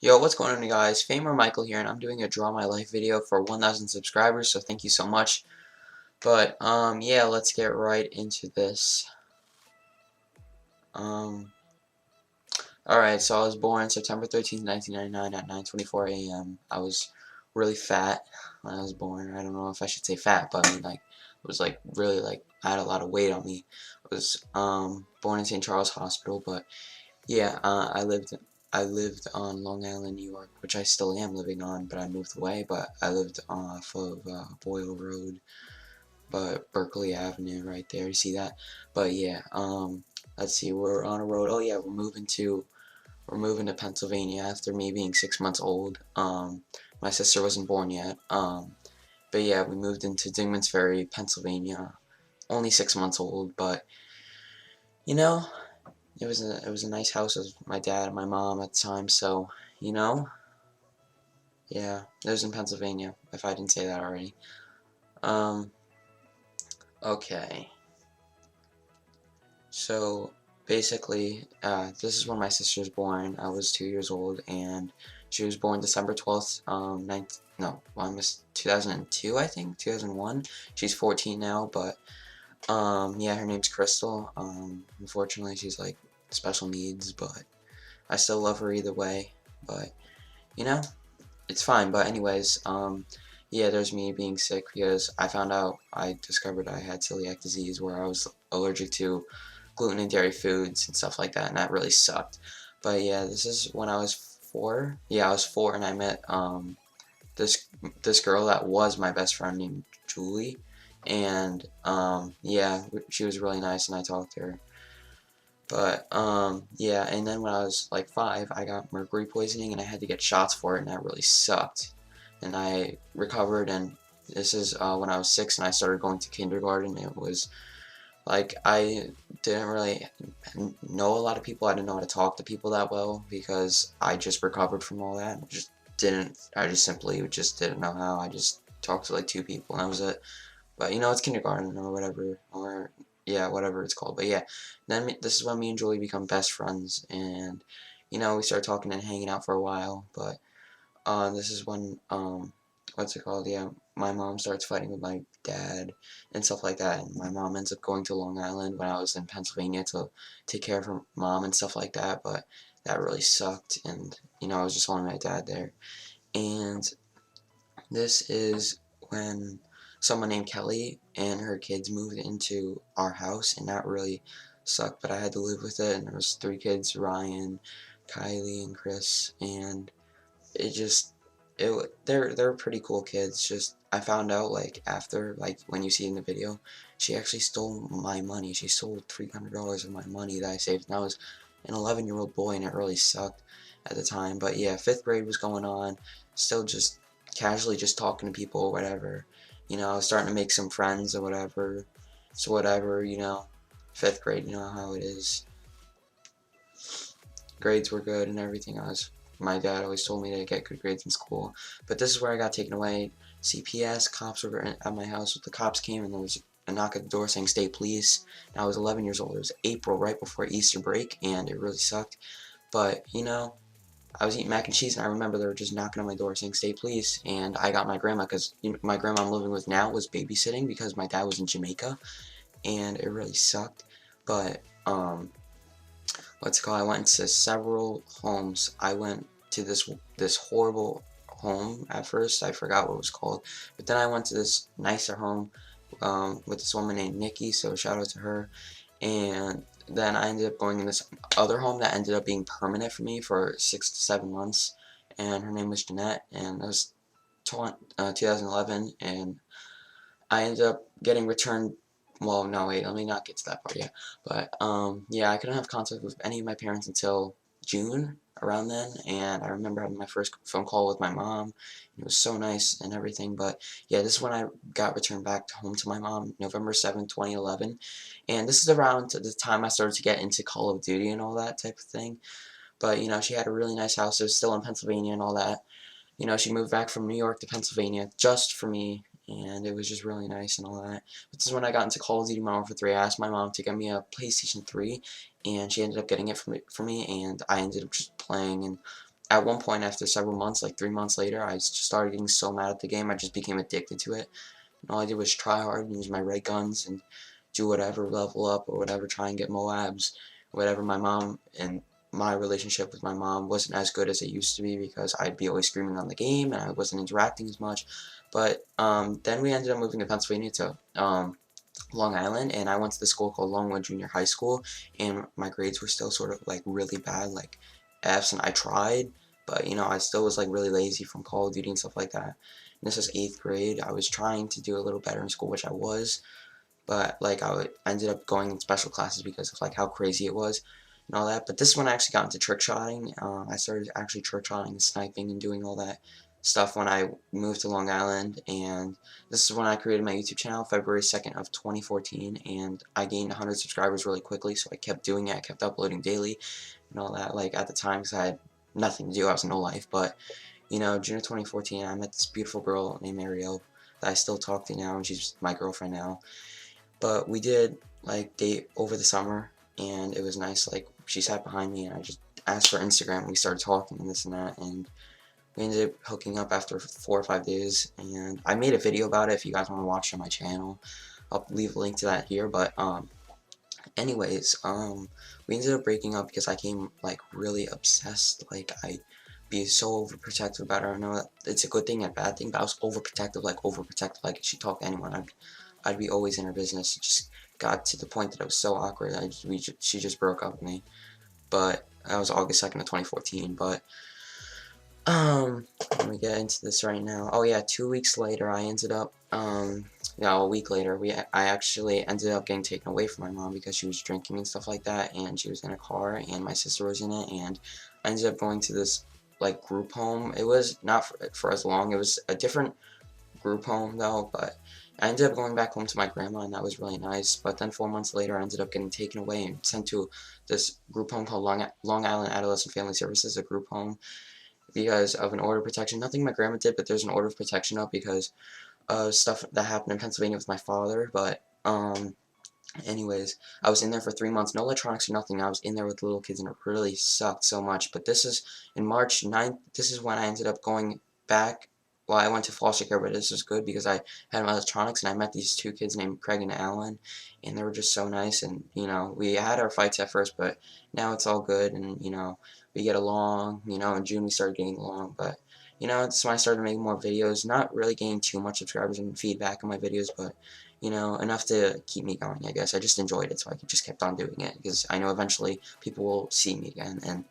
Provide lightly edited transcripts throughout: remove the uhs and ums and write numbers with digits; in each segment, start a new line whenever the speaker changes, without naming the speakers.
Yo, what's going on, you guys? Famer Michael here, and I'm doing a Draw My Life video for 1,000 subscribers, so thank you so much. But, yeah, let's get right into this. Alright, so I was born September 13th, 1999 at 9:24 a.m. I was really fat when I was born. I don't know if I should say fat, but I mean, like, it was, like, really, like, I had a lot of weight on me. I was, born in St. Charles Hospital, but yeah, I lived on Long Island, New York, which I still am living on, but I moved away. But I lived off of Boyle Road, but Berkeley Avenue, right there. You see that? But yeah, let's see. We're on a road. Oh yeah, we're moving to Pennsylvania after me being 6 months old. My sister wasn't born yet. But yeah, we moved into Dingman's Ferry, Pennsylvania. Only 6 months old, but you know, it was a nice house with my dad and my mom at the time, so you know, yeah, it was in Pennsylvania, if I didn't say that already. Um, okay, so basically, this is when my sister was born. I was 2 years old, and she was born December 12th, 2002, I think, 2001. She's 14 now, but yeah, her name's Crystal. Unfortunately, she's like special needs, but I still love her either way. But you know, it's fine. But anyways, yeah, there's me being sick because I discovered I had celiac disease where I was allergic to gluten and dairy foods and stuff like that, and that really sucked. But yeah, this is when I was 4. Yeah, I was 4, and I met this girl that was my best friend named Julie, and yeah, she was really nice, and I talked to her. But yeah, and then when I was like 5, I got mercury poisoning and I had to get shots for it, and that really sucked. And I recovered, and this is when I was 6 and I started going to kindergarten. It was like I didn't really know a lot of people. I didn't know how to talk to people that well because I just recovered from all that. I just simply just didn't know how. I just talked to like 2 people, and that was it. But you know, it's kindergarten or whatever, or yeah, whatever it's called. But yeah, then this is when me and Julie become best friends, and you know, we start talking and hanging out for a while. But this is when what's it called? Yeah, my mom starts fighting with my dad and stuff like that, and my mom ends up going to Long Island when I was in Pennsylvania to take care of her mom and stuff like that. But that really sucked, and you know, I was just only my dad there, and this is when someone named Kelly and her kids moved into our house, and that really sucked, but I had to live with it, and there was 3 kids, Ryan, Kylie, and Chris, and it just, they're pretty cool kids. Just, I found out, like, after, like, when you see in the video, she actually stole my money. She stole $300 of my money that I saved, and I was an 11-year-old boy, and it really sucked at the time. But yeah, 5th grade was going on, still just casually just talking to people or whatever. You know, I was starting to make some friends or whatever. So whatever, you know, 5th grade, you know how it is. Grades were good and everything. My dad always told me to get good grades in school. But this is where I got taken away. CPS, cops were at my house. The cops came, and there was a knock at the door saying state police. And I was 11 years old. It was April, right before Easter break, and it really sucked. But, you know, I was eating mac and cheese, and I remember they were just knocking on my door saying, "Stay, please." And I got my grandma, because you know, my grandma I'm living with now was babysitting because my dad was in Jamaica, and it really sucked. But what's it called? I went to several homes. I went to this horrible home at first. I forgot what it was called, but then I went to this nicer home with this woman named Nikki. So shout out to her. And then I ended up going in this other home that ended up being permanent for me for 6 to 7 months, and her name was Jeanette, and it was 2011, and I ended up getting returned. Well, no, wait, let me not get to that part yet. But yeah, I couldn't have contact with any of my parents until June, around then, and I remember having my first phone call with my mom. It was so nice and everything. But yeah, this is when I got returned back home to my mom, November 7th, 2011, and this is around the time I started to get into Call of Duty and all that type of thing. But you know, she had a really nice house. It was still in Pennsylvania and all that. You know, she moved back from New York to Pennsylvania just for me, and it was just really nice and all that. But this is when I got into Call of Duty Modern Warfare 3. I asked my mom to get me a PlayStation 3, and she ended up getting it for me, and I ended up just playing, and at one point after several months, like 3 months later, I just started getting so mad at the game, I just became addicted to it. And all I did was try hard and use my ray guns and do whatever, level up or whatever, try and get Moabs, whatever. My relationship with my mom wasn't as good as it used to be because I'd be always screaming on the game and I wasn't interacting as much. But then we ended up moving to Pennsylvania to Long Island, and I went to the school called Longwood Junior High School, and my grades were still sort of like really bad, like F's, and I tried, but you know, I still was like really lazy from Call of Duty and stuff like that. And this was 8th grade. I was trying to do a little better in school, which I was, but like ended up going in special classes because of like how crazy it was and all that. But this is when I actually got into trick shotting. I started actually trick shotting and sniping and doing all that stuff when I moved to Long Island, and this is when I created my YouTube channel, February 2nd of 2014, and I gained 100 subscribers really quickly, so I kept doing it. I kept uploading daily and all that, like at the time, because I had nothing to do. I was no life. But you know, June of 2014, I met this beautiful girl named Ariel that I still talk to now, and she's my girlfriend now. But we did like date over the summer, and it was nice. Like, she sat behind me and I just asked for Instagram, and we started talking and this and that, and we ended up hooking up after 4 or 5 days, and I made a video about it if you guys want to watch it on my channel. I'll leave a link to that here. But anyways, we ended up breaking up because I came like really obsessed. Like, I be so overprotective about her. I know that it's a good thing and a bad thing, but I was overprotective. Like if she talked to anyone, I'd be always in her business. It just got to the point that it was so awkward. She just broke up with me. But that was August 2nd of 2014. But let me get into this right now. Oh yeah, 2 weeks later, I ended up, yeah, a week later, I actually ended up getting taken away from my mom because she was drinking and stuff like that, and she was in a car, and my sister was in it, and I ended up going to this, like, group home. It was not for as long. It was a different group home, though, but I ended up going back home to my grandma, and that was really nice. But then 4 months later, I ended up getting taken away and sent to this group home called Long Island Adolescent Family Services, a group home, because of an order of protection. Nothing my grandma did, but there's an order of protection up because of stuff that happened in Pennsylvania with my father. But anyways, I was in there for 3 months, no electronics or nothing. I was in there with little kids, and it really sucked so much. But this is in March 9th. This is when I ended up going back. Well, I went to foster care, but this was good because I had my electronics, and I met these 2 kids named Craig and Alan, and they were just so nice. And you know, we had our fights at first, but now it's all good, and you know, we get along. You know, in June we started getting along, but you know, it's when I started making more videos. Not really gaining too much subscribers and feedback on my videos, but you know, enough to keep me going, I guess. I just enjoyed it, so I just kept on doing it, because I know eventually people will see me again and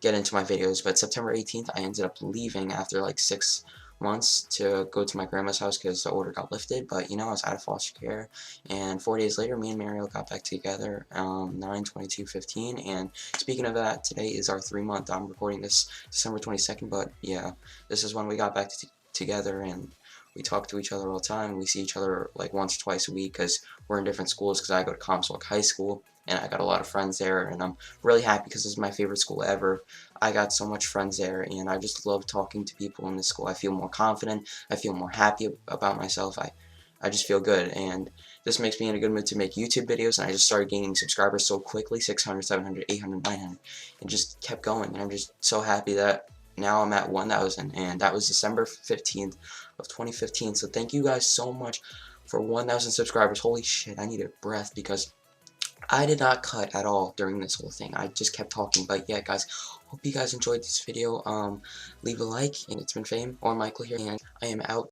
get into my videos. But September 18th, I ended up leaving after like 6 months to go to my grandma's house because the order got lifted. But you know, I was out of foster care, and 4 days later, me and Mariel got back together, 9/22/15. And speaking of that, today is our 3-month. I'm recording this December 22nd, but yeah, this is when we got back together, and we talk to each other all the time. We see each other like once or twice a week because we're in different schools, because I go to Comstock High School, and I got a lot of friends there, and I'm really happy because this is my favorite school ever. I got so much friends there, and I just love talking to people in this school. I feel more confident. I feel more happy about myself. I just feel good, and this makes me in a good mood to make YouTube videos. And I just started gaining subscribers so quickly, 600, 700, 800, 900, and just kept going. And I'm just so happy that now I'm at 1,000, and that was December 15th of 2015. So thank you guys so much for 1,000 subscribers. Holy shit, I need a breath because I did not cut at all during this whole thing. I just kept talking. But yeah, guys, hope you guys enjoyed this video. Leave a like, and it's been Fame or Michael here, and I am out.